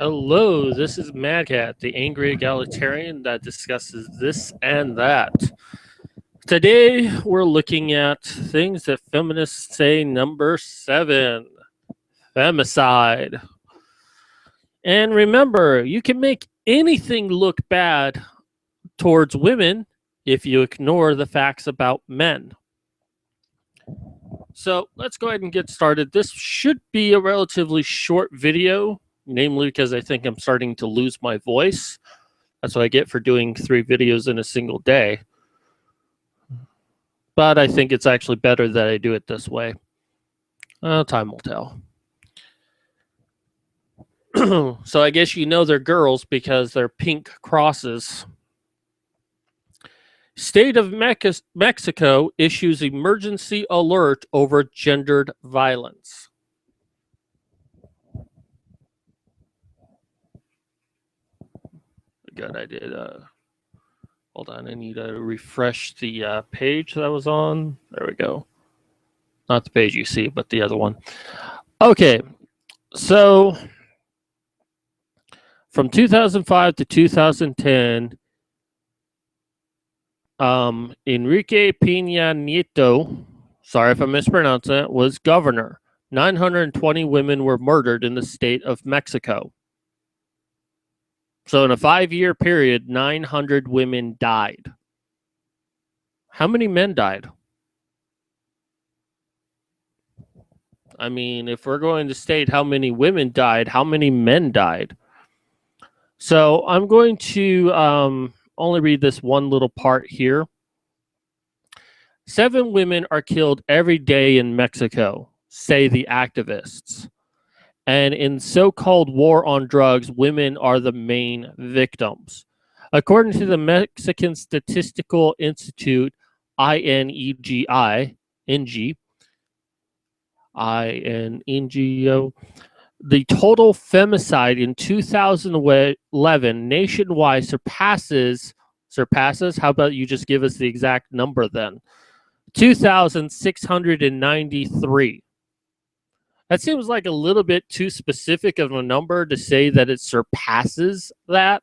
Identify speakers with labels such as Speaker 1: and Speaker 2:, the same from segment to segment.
Speaker 1: Hello, this is Mad Cat, the angry egalitarian that discusses this and that. Today, we're looking at things that feminists say number 7, femicide. And remember, you can make anything look bad towards women if you ignore the facts about men. So let's go ahead and get started. This should be a relatively short video, namely because I think I'm starting to lose my voice. That's what I get for doing 3 videos in a single day. But I think it's actually better that I do it this way. Time will tell. So I guess you know they're girls because they're pink crosses. State of Mexico issues emergency alert over gendered violence. Good, I did. Hold on, I need to refresh the page that I was on. There we go. Not the page you see, but the other one. Okay, so from 2005 to 2010, Enrique Peña Nieto, sorry if I mispronounced that, was governor. 920 women were murdered in the state of Mexico. So in a 5-year period, 900 women died. How many men died? I mean, if we're going to state how many women died, how many men died? So I'm going to only read this one little part here. 7 women are killed every day in Mexico, say the activists. And in so-called war on drugs, women are the main victims. According to the Mexican Statistical Institute, INEGO, the total femicide in 2011 nationwide surpasses, how about you just give us the exact number then? 2,693. That seems like a little bit too specific of a number to say that it surpasses that.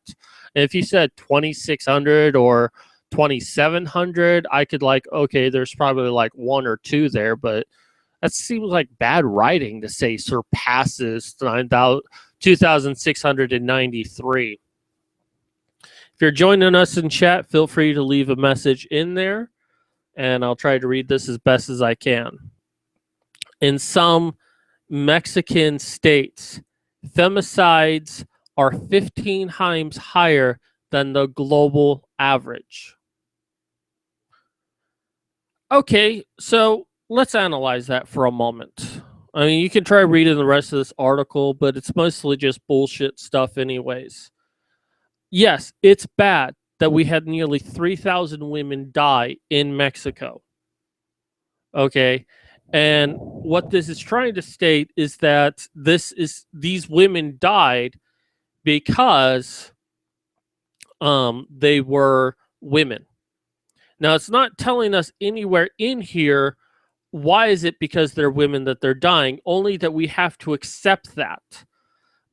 Speaker 1: And if you said 2,600 or 2,700, I could okay, there's probably like 1 or 2 there, but that seems like bad writing to say surpasses 2,693. If you're joining us in chat, feel free to leave a message in there, and I'll try to read this as best as I can. In some Mexican states, femicides are 15 times higher than the global average. Okay, so let's analyze that for a moment. I mean, you can try reading the rest of this article, but it's mostly just bullshit stuff anyways. Yes, it's bad that we had nearly 3,000 women die in Mexico. Okay, and what this is trying to state is that these women died because they were women. Now, it's not telling us anywhere in here why is it because they're women that they're dying, only that we have to accept that.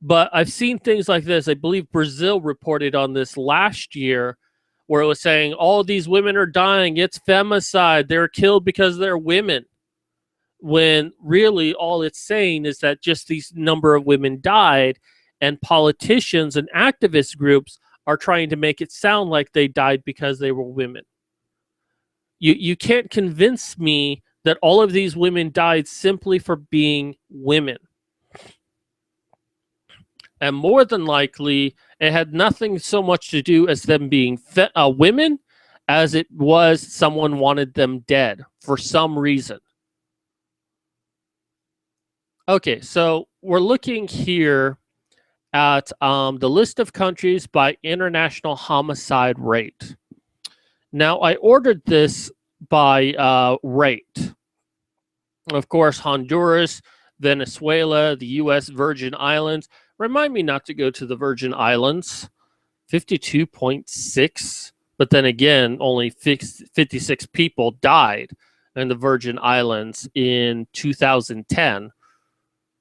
Speaker 1: But I've seen things like this. I believe Brazil reported on this last year where it was saying all these women are dying. It's femicide. They're killed because they're women. When really all it's saying is that just these number of women died, and politicians and activist groups are trying to make it sound like they died because they were women. You can't convince me that all of these women died simply for being women. And more than likely, it had nothing so much to do as them being women as it was someone wanted them dead for some reason. Okay, so we're looking here at the list of countries by international homicide rate. Now, I ordered this by rate. Of course, Honduras, Venezuela, the U.S. Virgin Islands. Remind me not to go to the Virgin Islands. 52.6. But then again, only 56 people died in the Virgin Islands in 2010.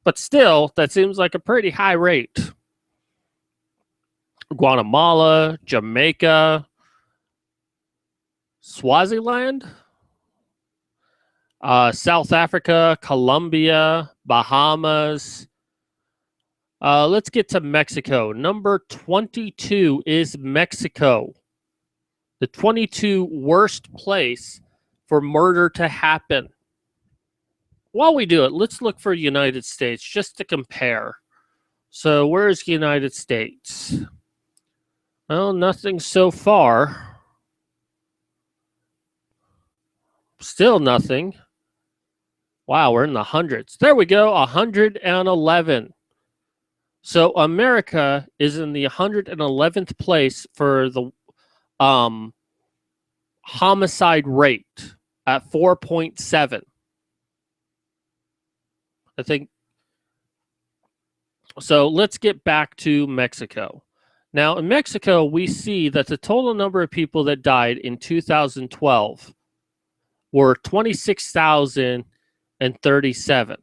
Speaker 1: But still, that seems like a pretty high rate. Guatemala, Jamaica, Swaziland, South Africa, Colombia, Bahamas. Let's get to Mexico. Number 22 is Mexico. The 22 worst place for murder to happen. While we do it, let's look for United States just to compare. So where's the United States? Well, nothing so far. Still nothing. Wow, we're in the hundreds. There we go, 111. So America is in the 111th place for the homicide rate at 4.7. I think. So let's get back to Mexico. Now, in Mexico, we see that the total number of people that died in 2012 were 26,037.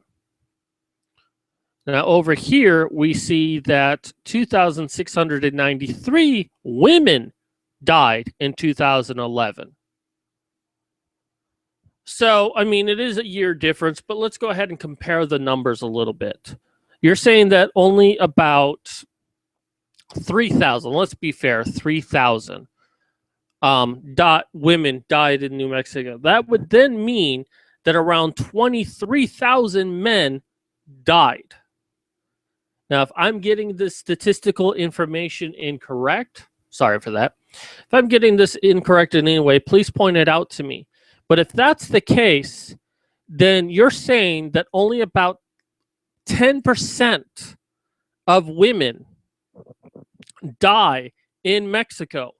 Speaker 1: Now, over here, we see that 2,693 women died in 2011. So, I mean, it is a year difference, but let's go ahead and compare the numbers a little bit. You're saying that only about 3,000, let's be fair, 3,000 women died in New Mexico. That would then mean that around 23,000 men died. Now, if I'm getting this statistical information incorrect, sorry for that. If I'm getting this incorrect in any way, please point it out to me. But if that's the case, then you're saying that only about 10% of women die in Mexico.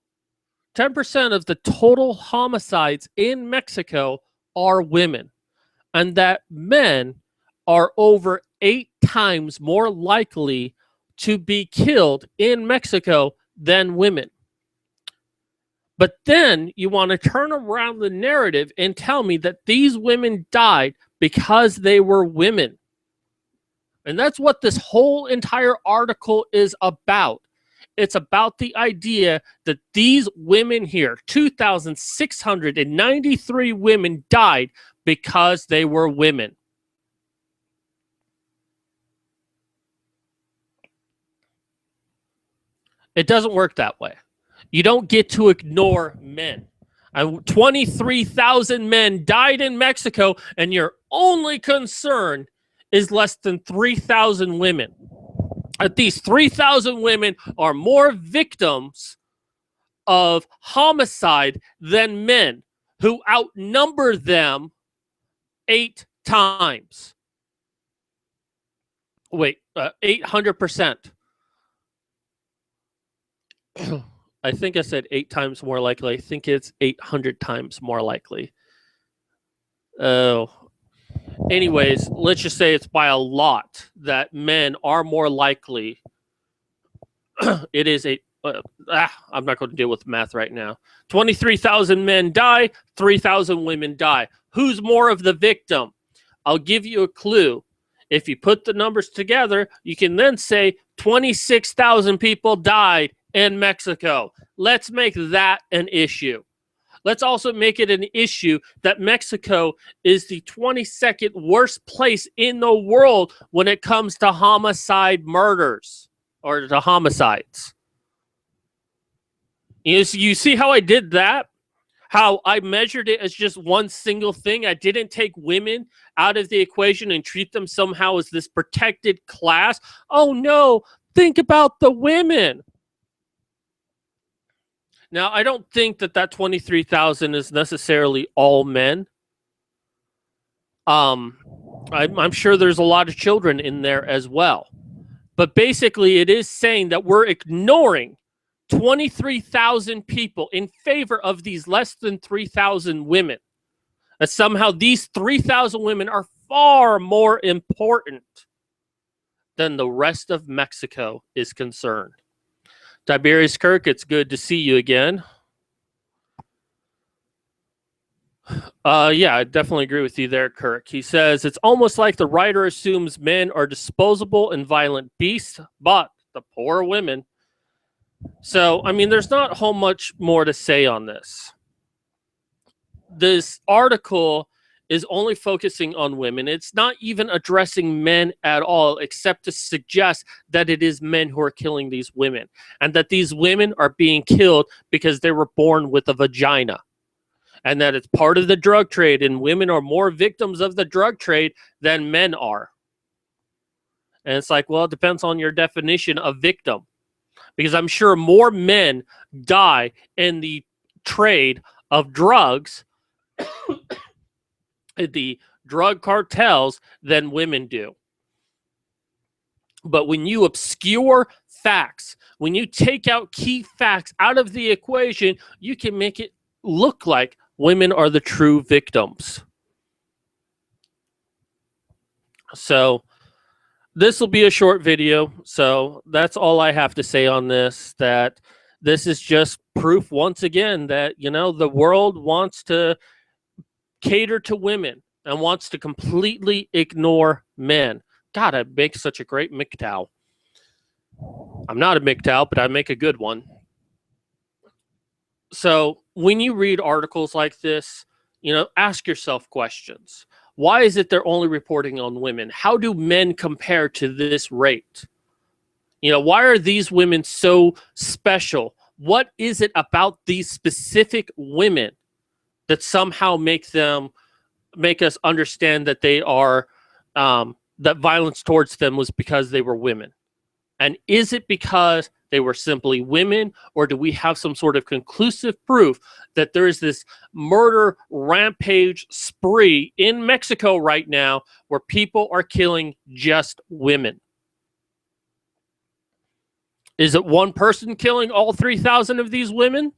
Speaker 1: 10% of the total homicides in Mexico are women, and that men are over 8 times more likely to be killed in Mexico than women. But then you want to turn around the narrative and tell me that these women died because they were women. And that's what this whole entire article is about. It's about the idea that these women here, 2,693 women died because they were women. It doesn't work that way. You don't get to ignore men. 23,000 men died in Mexico, and your only concern is less than 3,000 women. These 3,000 women are more victims of homicide than men, who outnumber them 8 times. Wait, 800%. I think I said 8 times more likely. I think it's 800 times more likely. Oh. Anyways, let's just say it's by a lot that men are more likely. It is I'm not going to deal with math right now. 23,000 men die, 3,000 women die. Who's more of the victim? I'll give you a clue. If you put the numbers together, you can then say 26,000 people died in Mexico. Let's make that an issue. Let's also make it an issue that Mexico is the 22nd worst place in the world when it comes to homicide murders or to homicides. You see how I did that? How I measured it as just one single thing. I didn't take women out of the equation and treat them somehow as this protected class. Oh no, think about the women. Now, I don't think that 23,000 is necessarily all men. I'm sure there's a lot of children in there as well. But basically, it is saying that we're ignoring 23,000 people in favor of these less than 3,000 women. That somehow these 3,000 women are far more important than the rest of Mexico is concerned. Tiberius Kirk, it's good to see you again. Yeah, I definitely agree with you there, Kirk. He says, it's almost like the writer assumes men are disposable and violent beasts, but the poor women. So, I mean, there's not a whole much more to say on this. This article is only focusing on women. It's not even addressing men at all, except to suggest that it is men who are killing these women, and that these women are being killed because they were born with a vagina, and that it's part of the drug trade, and women are more victims of the drug trade than men are. And it's like, well, it depends on your definition of victim, because I'm sure more men die in the trade of drugs, the drug cartels, than women do. But when you obscure facts, when you take out key facts out of the equation, you can make it look like women are the true victims. So this will be a short video. So that's all I have to say on this, that this is just proof once again that, you know, the world wants to cater to women and wants to completely ignore men. God, I make such a great MGTOW. I'm not a MGTOW, but I make a good one. So when you read articles like this, you know, ask yourself questions. Why is it they're only reporting on women? How do men compare to this rate? You know, why are these women so special? What is it about these specific women that somehow make us understand that they are that violence towards them was because they were women? And is it because they were simply women, or do we have some sort of conclusive proof that there is this murder rampage spree in Mexico right now where people are killing just women? Is it one person killing all 3,000 of these women?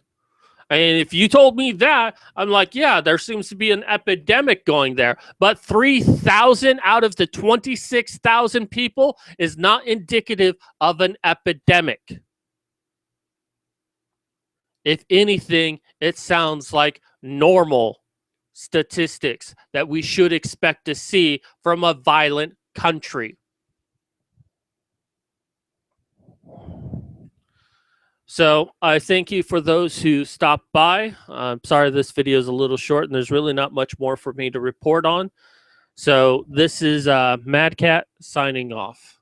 Speaker 1: And if you told me that, I'm like, yeah, there seems to be an epidemic going there. But 3,000 out of the 26,000 people is not indicative of an epidemic. If anything, it sounds like normal statistics that we should expect to see from a violent country. So I thank you for those who stopped by. I'm sorry this video is a little short and there's really not much more for me to report on. So this is Mad Cat signing off.